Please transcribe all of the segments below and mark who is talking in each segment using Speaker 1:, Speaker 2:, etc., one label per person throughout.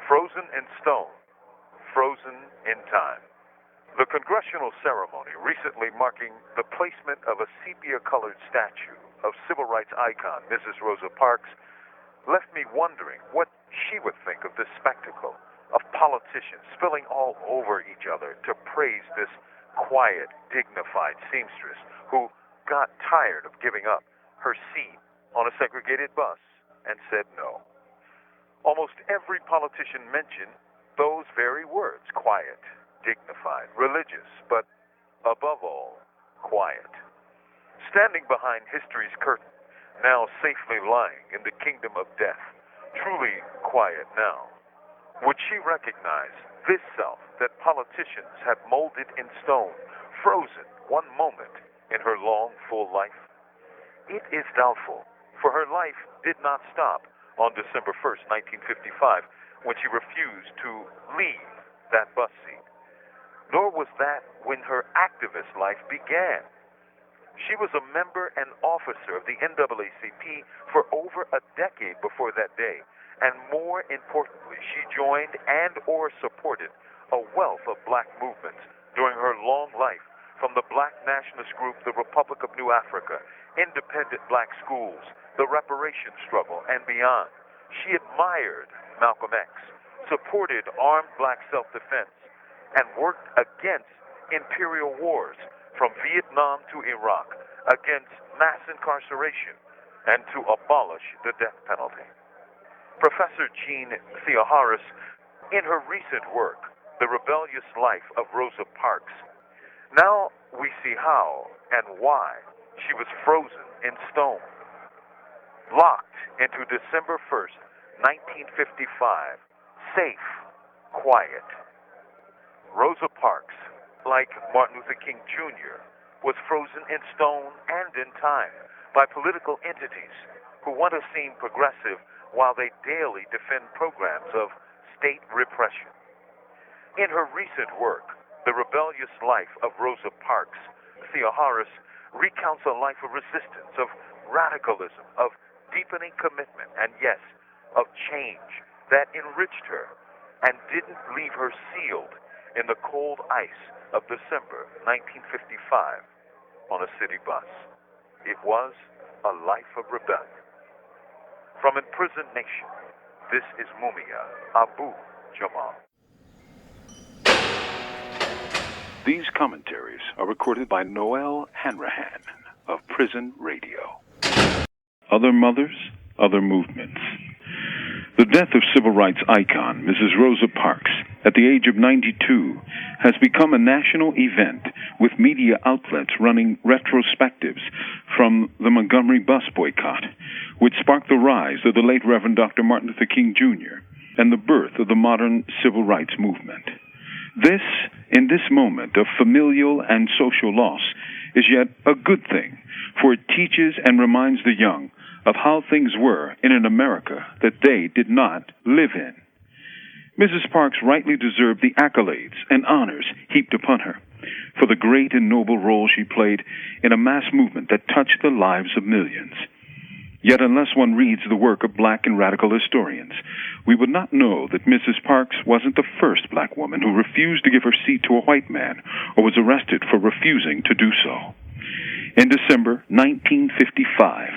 Speaker 1: Frozen in stone, frozen in time. The congressional ceremony recently marking the placement of a sepia-colored statue of civil rights icon Mrs. Rosa Parks left me wondering what she would think of this spectacle of politicians spilling all over each other to praise this quiet, dignified seamstress who got tired of giving up her seat on a segregated bus and said no. Almost every politician mentioned those very words: quiet, dignified, religious, but above all, quiet. Standing behind history's curtain, now safely lying in the kingdom of death, truly quiet now, would she recognize this self that politicians have molded in stone, frozen one moment in her long, full life? It is doubtful, for her life did not stop on December 1st, 1955, when she refused to leave that bus seat. Nor was that when her activist life began. She was a member and officer of the NAACP for over a decade before that day, and more importantly, she joined and or supported a wealth of black movements during her long life, from the black nationalist group, the Republic of New Africa, independent black schools, the reparations struggle, and beyond. She admired Malcolm X, supported armed black self-defense, and worked against imperial wars from Vietnam to Iraq, against mass incarceration, and to abolish the death penalty. Professor Jean Theoharis, in her recent work, The Rebellious Life of Rosa Parks, now we see how and why she was frozen in stone, locked into December 1st, 1955, safe, quiet. Rosa Parks, like Martin Luther King Jr., was frozen in stone and in time by political entities who want to seem progressive while they daily defend programs of state repression. In her recent work, The Rebellious Life of Rosa Parks, Theoharis recounts a life of resistance, of radicalism, of deepening commitment, and yes, of change that enriched her and didn't leave her sealed in the cold ice of December 1955 on a city bus. It was a life of rebellion. From Imprisoned Nation, this is Mumia Abu Jamal.
Speaker 2: These commentaries are recorded by Noelle Hanrahan of Prison Radio. Other mothers, other movements. The death of civil rights icon Mrs. Rosa Parks at the age of 92 has become a national event, with media outlets running retrospectives from the Montgomery bus boycott, which sparked the rise of the late Reverend Dr. Martin Luther King Jr. and the birth of the modern civil rights movement. This, in this moment of familial and social loss, is yet a good thing, for it teaches and reminds the young of how things were in an America that they did not live in. Mrs. Parks rightly deserved the accolades and honors heaped upon her for the great and noble role she played in a mass movement that touched the lives of millions. Yet unless one reads the work of black and radical historians, we would not know that Mrs. Parks wasn't the first black woman who refused to give her seat to a white man or was arrested for refusing to do so. In December 1955,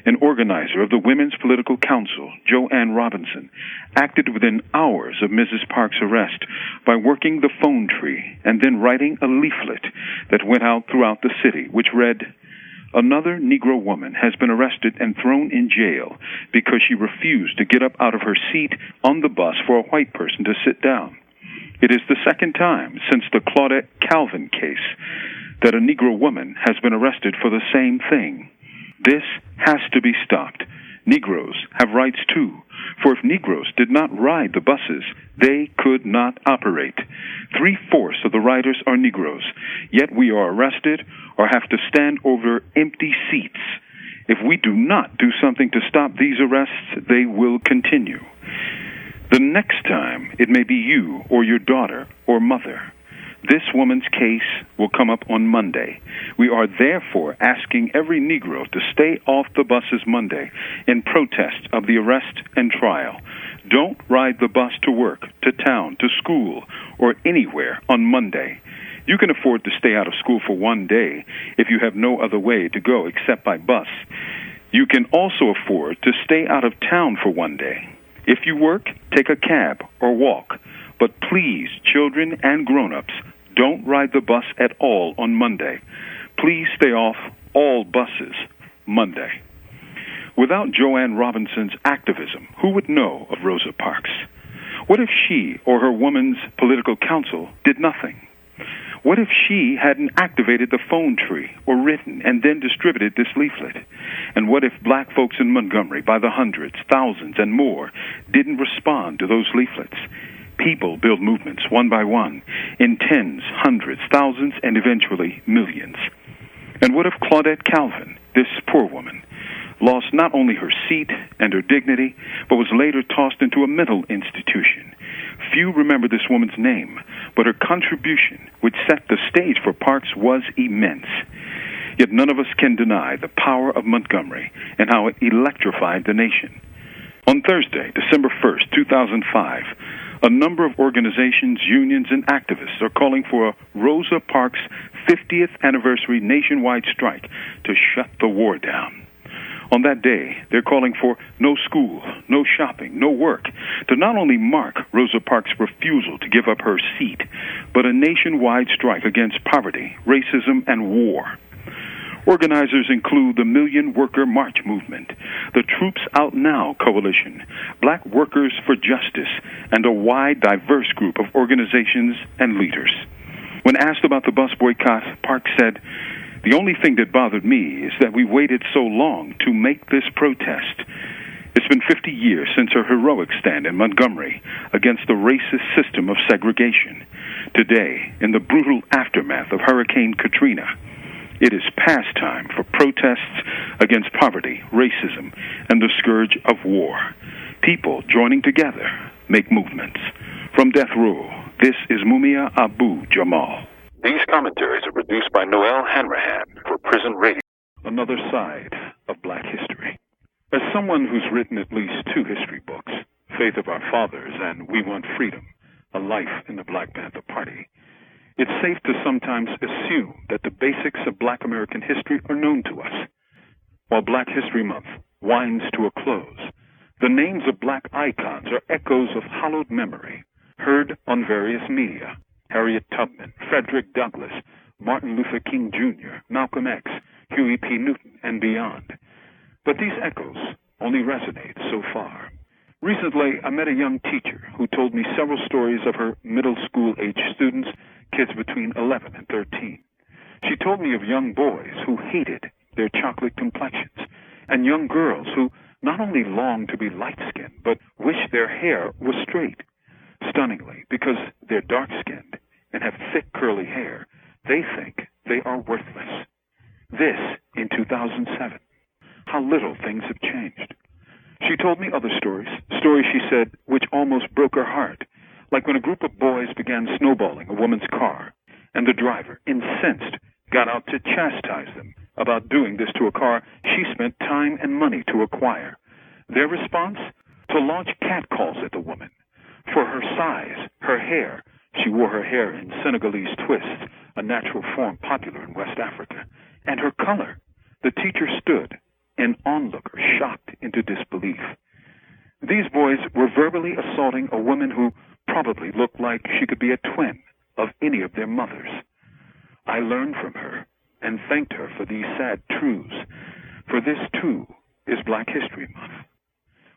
Speaker 2: an organizer of the Women's Political Council, Joanne Robinson, acted within hours of Mrs. Parks' arrest by working the phone tree and then writing a leaflet that went out throughout the city, which read, "Another Negro woman has been arrested and thrown in jail because she refused to get up out of her seat on the bus for a white person to sit down. It is the second time since the Claudette Calvin case that a Negro woman has been arrested for the same thing. This has to be stopped. Negroes have rights too, for if Negroes did not ride the buses, they could not operate. 3/4 of the riders are Negroes, yet we are arrested or have to stand over empty seats. If we do not do something to stop these arrests, they will continue. The next time, it may be you or your daughter or mother. This woman's case will come up on Monday. We are therefore asking every Negro to stay off the buses Monday in protest of the arrest and trial. Don't ride the bus to work, to town, to school, or anywhere on Monday. You can afford to stay out of school for one day if you have no other way to go except by bus. You can also afford to stay out of town for one day. If you work, take a cab or walk. But please, children and grown-ups, don't ride the bus at all on Monday. Please stay off all buses Monday. Without Joanne Robinson's activism, who would know of Rosa Parks? What if she or her woman's political counsel did nothing? What if she hadn't activated the phone tree or written and then distributed this leaflet? And what if black folks in Montgomery, by the hundreds, thousands, and more, didn't respond to those leaflets? People build movements one by one, in tens, hundreds, thousands, and eventually millions. And what if Claudette Calvin, this poor woman, lost not only her seat and her dignity, but was later tossed into a mental institution? Few remember this woman's name, but her contribution, which set the stage for Parks, was immense. Yet none of us can deny the power of Montgomery and how it electrified the nation. On Thursday, December 1st, 2005, a number of organizations, unions, and activists are calling for a Rosa Parks 50th anniversary nationwide strike to shut the war down. On that day, they're calling for no school, no shopping, no work, to not only mark Rosa Parks' refusal to give up her seat, but a nationwide strike against poverty, racism, and war. Organizers include the Million Worker March Movement, the Troops Out Now Coalition, Black Workers for Justice, and a wide, diverse group of organizations and leaders. When asked about the bus boycott, Parks said, "The only thing that bothered me is that we waited so long to make this protest. It's been 50 years since her heroic stand in Montgomery against the racist system of segregation. Today, in the brutal aftermath of Hurricane Katrina, it is past time for protests against poverty, racism, and the scourge of war. People joining together make movements." From Death Row, this is Mumia Abu Jamal. These commentaries are produced by Noelle Hanrahan for Prison Radio. Another side of black history. As someone who's written at least 2 history books, Faith of Our Fathers and We Want Freedom, A Life in the Black Panther Party, it's safe to sometimes assume that the basics of black American history are known to us. While Black History Month winds to a close, the names of black icons are echoes of hallowed memory, heard on various media. Harriet Tubman, Frederick Douglass, Martin Luther King Jr., Malcolm X, Huey P. Newton, and beyond. But these echoes only resonate so far. Recently, I met a young teacher who told me several stories of her middle school-age students, kids between 11 and 13. She told me of young boys who hated their chocolate complexions, and young girls who not only longed to be light-skinned, but wished their hair was straight. Stunningly, because they're dark-skinned and have thick curly hair, they think they are worthless. This in 2007. How little things have changed. She told me other stories, she said, which almost broke her heart, like when a group of boys began snowballing a woman's car, and the driver, incensed, got out to chastise them about doing this to a car she spent time and money to acquire. Their response? To launch catcalls at the woman. For her size, her hair, she wore her hair in Senegalese twists, a natural form popular in West Africa, and her color. The teacher stood, an onlooker shocked into disbelief. These boys were verbally assaulting a woman who probably looked like she could be a twin of any of their mothers. I learned from her and thanked her for these sad truths, for this too is Black History Month.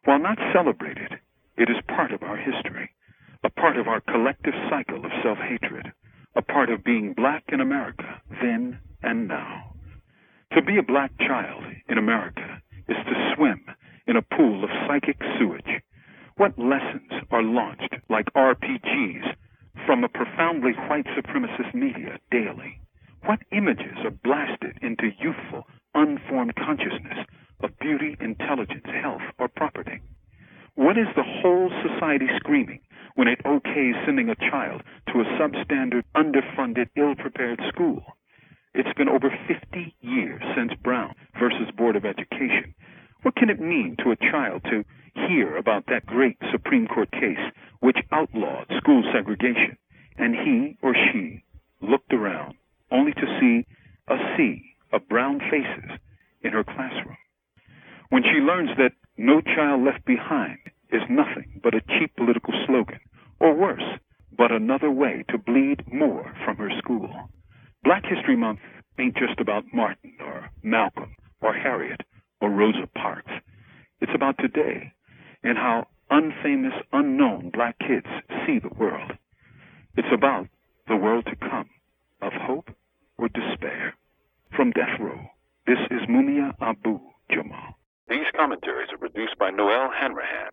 Speaker 2: While not celebrated, it is part of our history, a part of our collective cycle of self-hatred, a part of being black in America then and now. To be a black child in America is to swim in a pool of psychic sewage. What lessons are launched like RPGs from a profoundly white supremacist media daily? What images are blasted into youthful, unformed consciousness of beauty, intelligence, health, or property? What is the whole society screaming when it okays sending a child to a substandard, underfunded, ill-prepared school? It's been over 50 years since Brown versus Board of Education. What can it mean to a child to hear about that great Supreme Court case which outlawed school segregation, and he or she looked around only to see a sea of brown faces in her classroom. When she learns that no child left behind is nothing but a cheap political slogan, or worse, but another way to bleed more from her school. Black History Month ain't just about Martin or Malcolm or Harriet or Rosa Parks. It's about today and how unfamous, unknown black kids see the world. It's about the world to come, of hope or despair. From Death Row, this is Mumia Abu Jamal. These commentaries are produced by Noelle Hanrahan